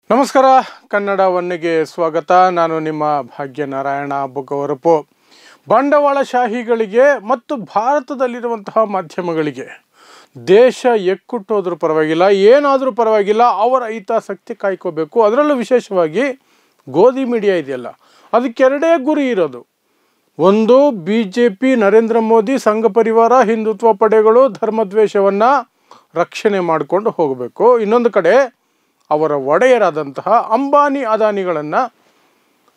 ನಮಸ್ಕಾರ ಕನ್ನಡ ಒನ್ನೆಗೆ ಸ್ವಾಗತ. ನಾನು ನಿಮ್ಮ ಭಾಗ್ಯನಾರಾಯಣ ಬೊಗವರಪು. ಬಂಡವಾಳಶಾಹಿಗಳಿಗೆ ಮತ್ತು ಭಾರತದಲ್ಲಿರುವಂತಹ ಮಾಧ್ಯಮಗಳಿಗೆ ದೇಶ ಎಕ್ಕುಟ್ಟೋದ್ರೂ ಪರವಾಗಿಲ್ಲ, ಏನಾದರೂ ಪರವಾಗಿಲ್ಲ, ಅವರ ಹಿತಾಸಕ್ತಿ ಕಾಯ್ಕೋಬೇಕು. ಅದರಲ್ಲೂ ವಿಶೇಷವಾಗಿ ಗೋಧಿ ಮೀಡಿಯಾ ಇದೆಯಲ್ಲ, ಅದಕ್ಕೆರಡೇ ಗುರಿ ಇರೋದು. ಒಂದು, BJP ನರೇಂದ್ರ ಮೋದಿ ಸಂಘ ಪರಿವಾರ ಹಿಂದುತ್ವ ಪಡೆಗಳು ಧರ್ಮದ್ವೇಷವನ್ನು ರಕ್ಷಣೆ ಮಾಡಿಕೊಂಡು ಹೋಗಬೇಕು. ಇನ್ನೊಂದು ಕಡೆ ಅವರ ಒಡೆಯರಾದಂತಹ ಅಂಬಾನಿ ಅದಾನಿಗಳನ್ನು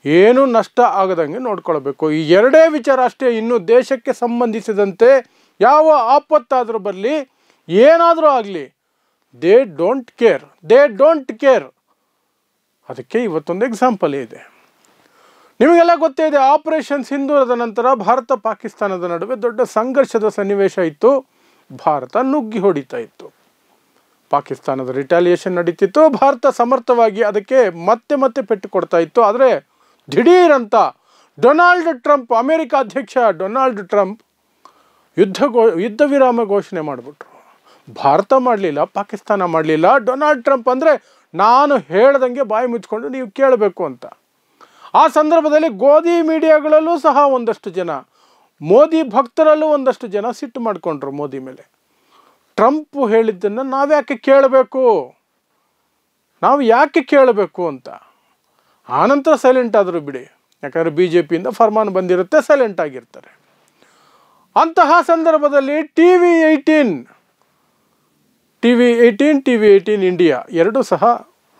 ಏನೂ ನಷ್ಟ ಆಗದಂಗೆ ನೋಡ್ಕೊಳ್ಬೇಕು. ಈ ಎರಡೇ ವಿಚಾರ ಅಷ್ಟೇ. ಇನ್ನು ದೇಶಕ್ಕೆ ಸಂಬಂಧಿಸಿದಂತೆ ಯಾವ ಆಪತ್ತಾದರೂ ಬರಲಿ, ಏನಾದರೂ ಆಗಲಿ, ದೇ ಡೋಂಟ್ ಕೇರ್. ಅದಕ್ಕೆ ಇವತ್ತೊಂದು ಎಕ್ಸಾಂಪಲ್ ಇದೆ. ನಿಮಗೆಲ್ಲ ಗೊತ್ತೇ ಇದೆ, ಆಪರೇಷನ್ ಸಿಂಧೂರದ ನಂತರ ಭಾರತ ಪಾಕಿಸ್ತಾನದ ನಡುವೆ ದೊಡ್ಡ ಸಂಘರ್ಷದ ಸನ್ನಿವೇಶ ಇತ್ತು. ಭಾರತ ನುಗ್ಗಿ ಹೊಡಿತಾ ಇತ್ತು. ಪಾಕಿಸ್ತಾನದ ರಿಟಾಲಿಯೇಷನ್ ನಡೀತಿತ್ತು. ಭಾರತ ಸಮರ್ಥವಾಗಿ ಅದಕ್ಕೆ ಮತ್ತೆ ಪೆಟ್ಟು ಕೊಡ್ತಾ ಇತ್ತು. ಆದರೆ ದಿಢೀರಂತ ಅಮೆರಿಕ ಅಧ್ಯಕ್ಷ ಡೊನಾಲ್ಡ್ ಟ್ರಂಪ್ ಯುದ್ಧ ವಿರಾಮ ಘೋಷಣೆ ಮಾಡಿಬಿಟ್ರು. ಭಾರತ ಮಾಡಲಿಲ್ಲ, ಪಾಕಿಸ್ತಾನ ಮಾಡಲಿಲ್ಲ. ಡೊನಾಲ್ಡ್ ಟ್ರಂಪ್ ಅಂದರೆ ನಾನು ಹೇಳ್ದಂಗೆ ಬಾಯಿ ಮುಚ್ಕೊಂಡು ನೀವು ಕೇಳಬೇಕು ಅಂತ. ಆ ಸಂದರ್ಭದಲ್ಲಿ ಗೋಧಿ ಮೀಡಿಯಾಗಳಲ್ಲೂ ಸಹ ಒಂದಷ್ಟು ಜನ, ಮೋದಿ ಭಕ್ತರಲ್ಲೂ ಒಂದಷ್ಟು ಜನ ಸಿಟ್ಟು ಮಾಡಿಕೊಂಡ್ರು ಮೋದಿ ಮೇಲೆ. ಟ್ರಂಪ್ ಹೇಳಿದ್ದನ್ನು ನಾವು ಯಾಕೆ ಕೇಳಬೇಕು ಅಂತ. ಆನಂತರ ಸೈಲೆಂಟ್ ಆದರೂ ಬಿಡಿ, ಯಾಕಂದರೆ BJPಯಿಂದ ಫರ್ಮಾನ್ ಬಂದಿರುತ್ತೆ, ಸೈಲೆಂಟ್ ಆಗಿರ್ತಾರೆ. ಅಂತಹ ಸಂದರ್ಭದಲ್ಲಿ TV 18 ಇಂಡಿಯಾ ಎರಡೂ ಸಹ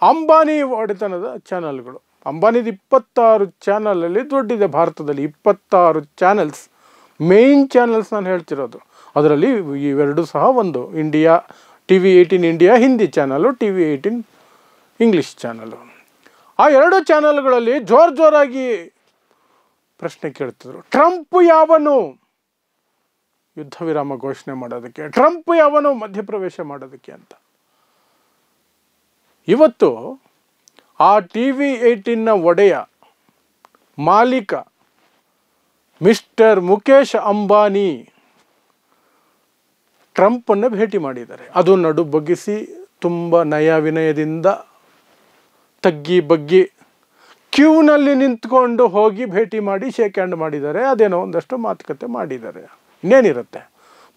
ಅಂಬಾನಿ ಒಡೆತನದ ಚಾನಲ್ಗಳು. ಅಂಬಾನಿದು 26 ಚಾನಲಲ್ಲಿ ದೊಡ್ಡಿದೆ ಭಾರತದಲ್ಲಿ. 26 ಚಾನಲ್ಸ್, ಮೇಯ್ನ್ ಚಾನಲ್ಸ್ ನಾನು ಹೇಳ್ತಿರೋದು. ಅದರಲ್ಲಿ ಇವೆರಡೂ ಸಹ ಒಂದು. TV 18 India Hindi channel, TV 18 English channel. ಆ ಎರಡು ಚಾನಲ್ಗಳಲ್ಲಿ ಜೋರಾಗಿ ಪ್ರಶ್ನೆ ಕೇಳ್ತಿದ್ರು. ಟ್ರಂಪ್ ಯಾವನು ಯುದ್ಧ ವಿರಾಮ ಘೋಷಣೆ ಮಾಡೋದಕ್ಕೆ? ಟ್ರಂಪ್ ಯಾವನು ಮಧ್ಯಪ್ರವೇಶ ಮಾಡೋದಕ್ಕೆ ಅಂತ. ಇವತ್ತು ಆ TV 18ನ ಒಡೆಯ ಮಾಲೀಕ ಮಿಸ್ಟರ್ ಮುಕೇಶ್ ಅಂಬಾನಿ ಟ್ರಂಪನ್ನು ಭೇಟಿ ಮಾಡಿದ್ದಾರೆ. ಅದು ನಡು ಬಗ್ಗಿಸಿ ತುಂಬ ನಯ ವಿನಯದಿಂದ ತಗ್ಗಿ ಬಗ್ಗಿ ಕ್ಯೂನಲ್ಲಿ ನಿಂತ್ಕೊಂಡು ಹೋಗಿ ಭೇಟಿ ಮಾಡಿ ಶೇಕ್ ಹ್ಯಾಂಡ್ ಮಾಡಿದ್ದಾರೆ. ಅದೇನೋ ಒಂದಷ್ಟು ಮಾತುಕತೆ ಮಾಡಿದ್ದಾರೆ. ಇನ್ನೇನಿರುತ್ತೆ,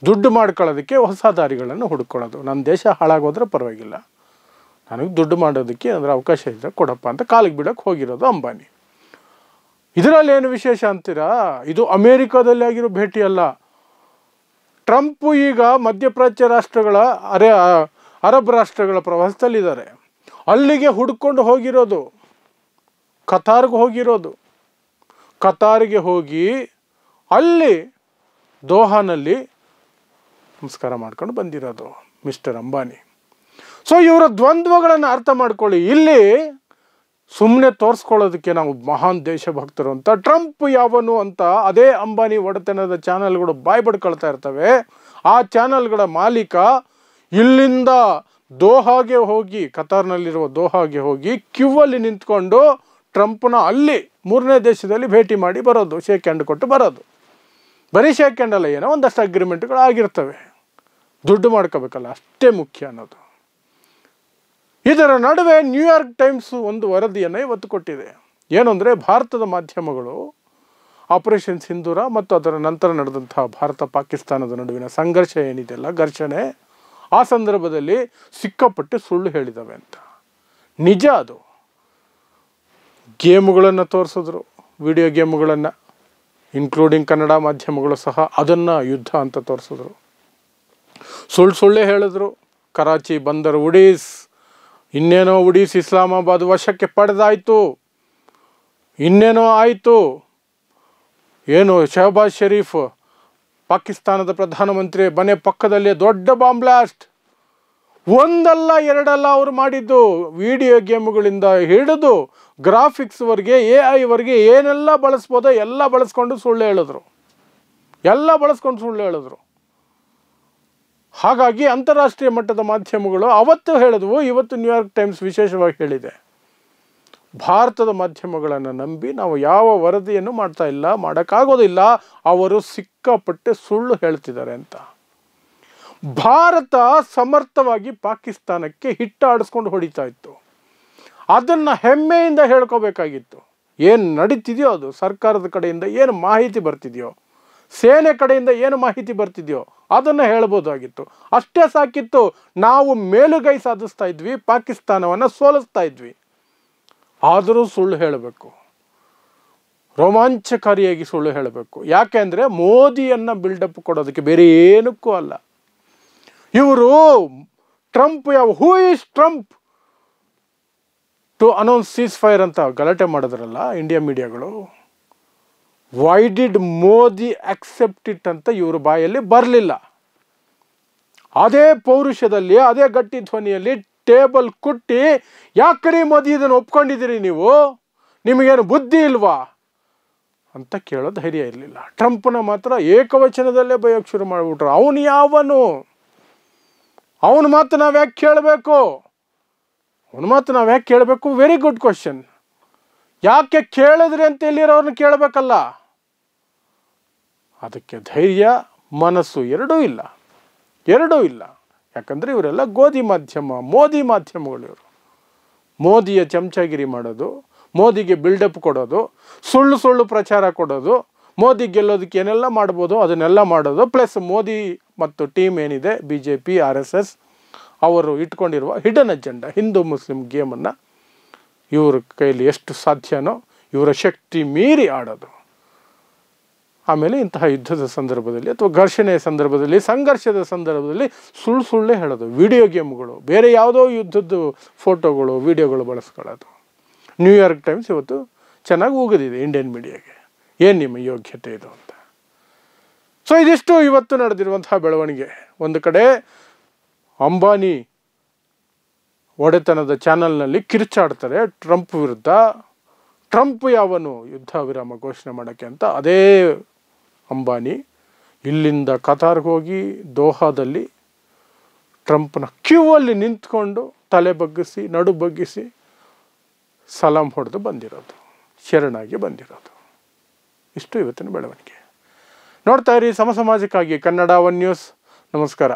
ದುಡ್ಡು ಮಾಡ್ಕೊಳ್ಳೋದಕ್ಕೆ ಹೊಸ ದಾರಿಗಳನ್ನು ಹುಡ್ಕೊಳ್ಳೋದು. ನನ್ನ ದೇಶ ಹಾಳಾಗೋದ್ರೆ ಪರವಾಗಿಲ್ಲ, ನನಗೆ ದುಡ್ಡು ಮಾಡೋದಕ್ಕೆ ಅಂದರೆ ಅವಕಾಶ ಇದ್ದರೆ ಕೊಡಪ್ಪ ಅಂತ ಕಾಲಿಗೆ ಬಿಡೋಕ್ಕೆ ಹೋಗಿರೋದು ಅಂಬಾನಿ. ಇದರಲ್ಲಿ ಏನು ವಿಶೇಷ ಅಂತೀರಾ? ಇದು ಅಮೇರಿಕಾದಲ್ಲಿ ಆಗಿರೋ ಭೇಟಿ ಅಲ್ಲ. ಟ್ರಂಪ್ ಈಗ ಮಧ್ಯಪ್ರಾಚ್ಯ ರಾಷ್ಟ್ರಗಳ ಅರಬ್ ರಾಷ್ಟ್ರಗಳ ಪ್ರವಾಸದಲ್ಲಿದ್ದಾರೆ. ಅಲ್ಲಿಗೆ ಹುಡ್ಕೊಂಡು ಹೋಗಿರೋದು, ಕತಾರ್ಗೆ ಹೋಗಿ ಅಲ್ಲಿ ದೋಹಾನಲ್ಲಿ ನಮಸ್ಕಾರ ಮಾಡ್ಕೊಂಡು ಬಂದಿರೋದು ಮಿಸ್ಟರ್ ಅಂಬಾನಿ. ಸೊ ಇವರ ದ್ವಂದ್ವಗಳನ್ನು ಅರ್ಥ ಮಾಡ್ಕೊಳ್ಳಿ. ಇಲ್ಲಿ ಸುಮ್ಮನೆ ತೋರಿಸ್ಕೊಳ್ಳೋದಕ್ಕೆ ನಾವು ಮಹಾನ್ ದೇಶಭಕ್ತರು ಅಂತ, ಟ್ರಂಪ್ ಯಾವನು ಅಂತ ಅದೇ ಅಂಬಾನಿ ಒಡೆತನದ ಚಾನಲ್ಗಳು ಬಾಯಿ ಬಡ್ಕೊಳ್ತಾ ಇರ್ತವೆ. ಆ ಚಾನಲ್ಗಳ ಮಾಲೀಕ ಇಲ್ಲಿಂದ ದೋಹಾಗೆ ಹೋಗಿ, ಕತಾರ್ನಲ್ಲಿರುವ ದೋಹಾಗೆ ಹೋಗಿ ಕ್ಯೂವಲ್ಲಿ ನಿಂತ್ಕೊಂಡು ಟ್ರಂಪ್ನ ಅಲ್ಲಿ 3ನೇ ದೇಶದಲ್ಲಿ ಭೇಟಿ ಮಾಡಿ ಬರೋದು, ಶೇಕ್ ಹ್ಯಾಂಡ್ ಕೊಟ್ಟು ಬರೋದು. ಬರೀ ಶೇಕ್ ಹ್ಯಾಂಡ್ ಅಲ್ಲ, ಏನೋ ಒಂದಷ್ಟು ಅಗ್ರಿಮೆಂಟ್ಗಳು ಆಗಿರ್ತವೆ. ದುಡ್ಡು ಮಾಡ್ಕೋಬೇಕಲ್ಲ, ಅಷ್ಟೇ ಮುಖ್ಯ ಅನ್ನೋದು. ಇದರ ನಡುವೆ ನ್ಯೂಯಾರ್ಕ್ ಟೈಮ್ಸ್ ಒಂದು ವರದಿಯನ್ನು ಇವತ್ತು ಕೊಟ್ಟಿದೆ. ಏನು ಅಂದರೆ, ಭಾರತದ ಮಾಧ್ಯಮಗಳು ಆಪರೇಷನ್ ಸಿಂಧೂರ ಮತ್ತು ಅದರ ನಂತರ ನಡೆದಂತಹ ಭಾರತ ಪಾಕಿಸ್ತಾನದ ನಡುವಿನ ಸಂಘರ್ಷ ಏನಿದೆಯಲ್ಲ, ಘರ್ಷಣೆ, ಆ ಸಂದರ್ಭದಲ್ಲಿ ಸಿಕ್ಕಾಪಟ್ಟೆ ಸುಳ್ಳು ಹೇಳಿದ್ದಾವೆ ಅಂತ. ನಿಜ ಅದು. ಗೇಮುಗಳನ್ನು ತೋರಿಸಿದ್ರು, ವಿಡಿಯೋ ಗೇಮುಗಳನ್ನು, ಇನ್ಕ್ಲೂಡಿಂಗ್ ಕನ್ನಡ ಮಾಧ್ಯಮಗಳು ಸಹ ಅದನ್ನು ಯುದ್ಧ ಅಂತ ತೋರಿಸಿದ್ರು. ಸುಳ್ಳೇ ಹೇಳಿದ್ರು. ಕರಾಚಿ ಬಂದರು ಇನ್ನೇನೋ ಉಡೀಸ್ ಇಸ್ಲಾಮಾಬಾದ್ ವಶಕ್ಕೆ ಪಡೆದಾಯಿತು, ಇನ್ನೇನೋ ಆಯಿತು. ಏನು ಶಹಬಾಜ್ ಶರೀಫ್ ಪಾಕಿಸ್ತಾನದ ಪ್ರಧಾನಮಂತ್ರಿ ಮನೆ ಪಕ್ಕದಲ್ಲೇ ದೊಡ್ಡ ಬಾಂಬ್ ಬ್ಲಾಸ್ಟ್. ಒಂದಲ್ಲ ಎರಡಲ್ಲ ಅವರು ಮಾಡಿದ್ದು. ವಿಡಿಯೋ ಗೇಮುಗಳಿಂದ ಹಿಡಿದು ಗ್ರಾಫಿಕ್ಸ್ವರೆಗೆ, AI ಏನೆಲ್ಲ ಬಳಸ್ಬೋದೋ ಎಲ್ಲ ಬಳಸ್ಕೊಂಡು ಸುಳ್ಳು ಹೇಳಿದ್ರು. ಹಾಗಾಗಿ ಅಂತಾರಾಷ್ಟ್ರೀಯ ಮಟ್ಟದ ಮಾಧ್ಯಮಗಳು ಅವತ್ತು ಹೇಳಿದ್ವು, ಇವತ್ತು ನ್ಯೂಯಾರ್ಕ್ ಟೈಮ್ಸ್ ವಿಶೇಷವಾಗಿ ಹೇಳಿದೆ. ಭಾರತದ ಮಾಧ್ಯಮಗಳನ್ನು ನಂಬಿ ನಾವು ಯಾವ ವರದಿಯನ್ನು ಮಾಡ್ತಾ ಇಲ್ಲ, ಮಾಡೋಕ್ಕಾಗೋದಿಲ್ಲ. ಅವರು ಸಿಕ್ಕಾಪಟ್ಟೆ ಸುಳ್ಳು ಹೇಳ್ತಿದ್ದಾರೆ ಅಂತ. ಭಾರತ ಸಮರ್ಥವಾಗಿ ಪಾಕಿಸ್ತಾನಕ್ಕೆ ಹಿಟ್ಟಾಡಿಸ್ಕೊಂಡು ಹೊಡಿತಾ ಇತ್ತು. ಅದನ್ನು ಹೆಮ್ಮೆಯಿಂದ ಹೇಳ್ಕೋಬೇಕಾಗಿತ್ತು. ಏನು ನಡೀತಿದೆಯೋ ಅದು ಸರ್ಕಾರದ ಕಡೆಯಿಂದ ಏನು ಮಾಹಿತಿ ಬರ್ತಿದೆಯೋ, ಸೇನೆ ಕಡೆಯಿಂದ ಏನು ಮಾಹಿತಿ ಬರ್ತಿದೆಯೋ ಅದನ್ನು ಹೇಳ್ಬೋದಾಗಿತ್ತು. ಅಷ್ಟೇ ಸಾಕಿತ್ತು. ನಾವು ಮೇಲುಗೈ ಸಾಧಿಸ್ತಾ ಇದ್ವಿ, ಪಾಕಿಸ್ತಾನವನ್ನು ಸೋಲಿಸ್ತಾ ಇದ್ವಿ. ಆದರೂ ಸುಳ್ಳು ಹೇಳಬೇಕು, ರೋಮಾಂಚಕಾರಿಯಾಗಿ ಸುಳ್ಳು ಹೇಳಬೇಕು. ಯಾಕೆ ಅಂದರೆ ಮೋದಿಯನ್ನು ಬಿಲ್ಡಪ್ ಕೊಡೋದಕ್ಕೆ, ಬೇರೆ ಏನಕ್ಕೂ ಅಲ್ಲ. ಇವರು Trump who is Trump to announce ceasefire ಅಂತ ಗಲಾಟೆ ಮಾಡಿದ್ರಲ್ಲ ಇಂಡಿಯಾ ಮೀಡಿಯಾಗಳು. Why did Modi accept it ಅಂತ ಇವ್ರ ಬಾಯಲ್ಲಿ ಬರಲಿಲ್ಲ. ಅದೇ ಪೌರುಷದಲ್ಲಿ, ಅದೇ ಗಟ್ಟಿ ಧ್ವನಿಯಲ್ಲಿ ಟೇಬಲ್ ಕುಟ್ಟಿ, ಯಾಕ್ರಿ ಮೋದಿ ಇದನ್ನು ಒಪ್ಕೊಂಡಿದ್ದೀರಿ, ನೀವು ನಿಮಗೇನು ಬುದ್ಧಿ ಇಲ್ವಾ ಅಂತ ಕೇಳೋ ಧೈರ್ಯ ಇರಲಿಲ್ಲ. ಟ್ರಂಪ್ನ ಮಾತ್ರ ಏಕವಚನದಲ್ಲೇ ಬಯೋಕ್ಕೆ ಶುರು ಮಾಡಿಬಿಟ್ರು. ಅವನು ಯಾವನು? ಅವನ ಮಾತು ನಾವು ಯಾಕೆ ಕೇಳಬೇಕು? ಅವನ ಮಾತು ನಾವು ಯಾಕೆ ಕೇಳಬೇಕು? Very good question. ಯಾಕೆ ಕೇಳಿದ್ರಿ ಅಂತ ಎಲ್ಲಿರೋರನ್ನ ಕೇಳಬೇಕಲ್ಲ. ಅದಕ್ಕೆ ಧೈರ್ಯ, ಮನಸ್ಸು ಎರಡೂ ಇಲ್ಲ. ಯಾಕಂದರೆ ಇವರೆಲ್ಲ ಗೋಧಿ ಮಾಧ್ಯಮ, ಮೋದಿ ಮಾಧ್ಯಮಗಳು. ಇವರು ಮೋದಿಯ ಚಮಚಾಗಿರಿ ಮಾಡೋದು, ಮೋದಿಗೆ ಬಿಲ್ಡಪ್ ಕೊಡೋದು, ಸುಳ್ಳು ಪ್ರಚಾರ ಕೊಡೋದು, ಮೋದಿ ಗೆಲ್ಲೋದಕ್ಕೆ ಏನೆಲ್ಲ ಮಾಡ್ಬೋದು ಅದನ್ನೆಲ್ಲ ಮಾಡೋದು. ಪ್ಲಸ್ ಮೋದಿ ಮತ್ತು ಟೀಮ್ ಏನಿದೆ BJP RSS ಅವರು ಇಟ್ಕೊಂಡಿರುವ ಹಿಡನ್ ಅಜೆಂಡಾ, ಹಿಂದೂ ಮುಸ್ಲಿಂ ಗೇಮನ್ನು ಇವ್ರ ಕೈಲಿ ಎಷ್ಟು ಸಾಧ್ಯನೋ ಇವರ ಶಕ್ತಿ ಮೀರಿ ಆಡೋದು. ಆಮೇಲೆ ಇಂತಹ ಯುದ್ಧದ ಸಂದರ್ಭದಲ್ಲಿ ಅಥವಾ ಘರ್ಷಣೆಯ ಸಂದರ್ಭದಲ್ಲಿ, ಸಂಘರ್ಷದ ಸಂದರ್ಭದಲ್ಲಿ ಸುಳ್ಳೇ ಹೇಳೋದು. ವಿಡಿಯೋ ಗೇಮ್ಗಳು, ಬೇರೆ ಯಾವುದೋ ಯುದ್ಧದ್ದು ಫೋಟೋಗಳು, ವಿಡಿಯೋಗಳು ಬಳಸ್ಕೊಳ್ಳೋದು. ನ್ಯೂಯಾರ್ಕ್ ಟೈಮ್ಸ್ ಇವತ್ತು ಚೆನ್ನಾಗಿ ಹೋಗೋದಿದೆ ಇಂಡಿಯನ್ ಮೀಡಿಯಾಗೆ, ಏನು ನಿಮ್ಮ ಯೋಗ್ಯತೆ ಇದು ಅಂತ. ಸೊ ಇದಿಷ್ಟು ಇವತ್ತು ನಡೆದಿರುವಂತಹ ಬೆಳವಣಿಗೆ. ಒಂದು ಕಡೆ ಅಂಬಾನಿ ಒಡೆತನದ ಚಾನಲ್ನಲ್ಲಿ ಕಿರ್ಚಾಡ್ತಾರೆ ಟ್ರಂಪ್ ವಿರುದ್ಧ. ಟ್ರಂಪ್ ಯಾವನು ಯುದ್ಧ ವಿರಾಮ ಘೋಷಣೆ ಮಾಡೋಕ್ಕೆ ಅಂತ. ಅದೇ ಅಂಬಾನಿ ಇಲ್ಲಿಂದ ಕತಾರ್ಗೆ ಹೋಗಿ ದೋಹಾದಲ್ಲಿ ಟ್ರಂಪ್ನ ಕ್ಯೂವಲ್ಲಿ ನಿಂತ್ಕೊಂಡು ತಲೆ ಬಗ್ಗಿಸಿ, ನಡು ಬಗ್ಗಿಸಿ ಸಲಾಂ ಹೊಡೆದು ಬಂದಿರೋದು, ಶರಣಾಗಿ ಬಂದಿರೋದು. ಇಷ್ಟು ಇವತ್ತಿನ ಬೆಳವಣಿಗೆ. ನೋಡ್ತಾ ಇರಿ ಸಮಸಮಾಜಕ್ಕಾಗಿ ಕನ್ನಡ 1 ನ್ಯೂಸ್. ನಮಸ್ಕಾರ.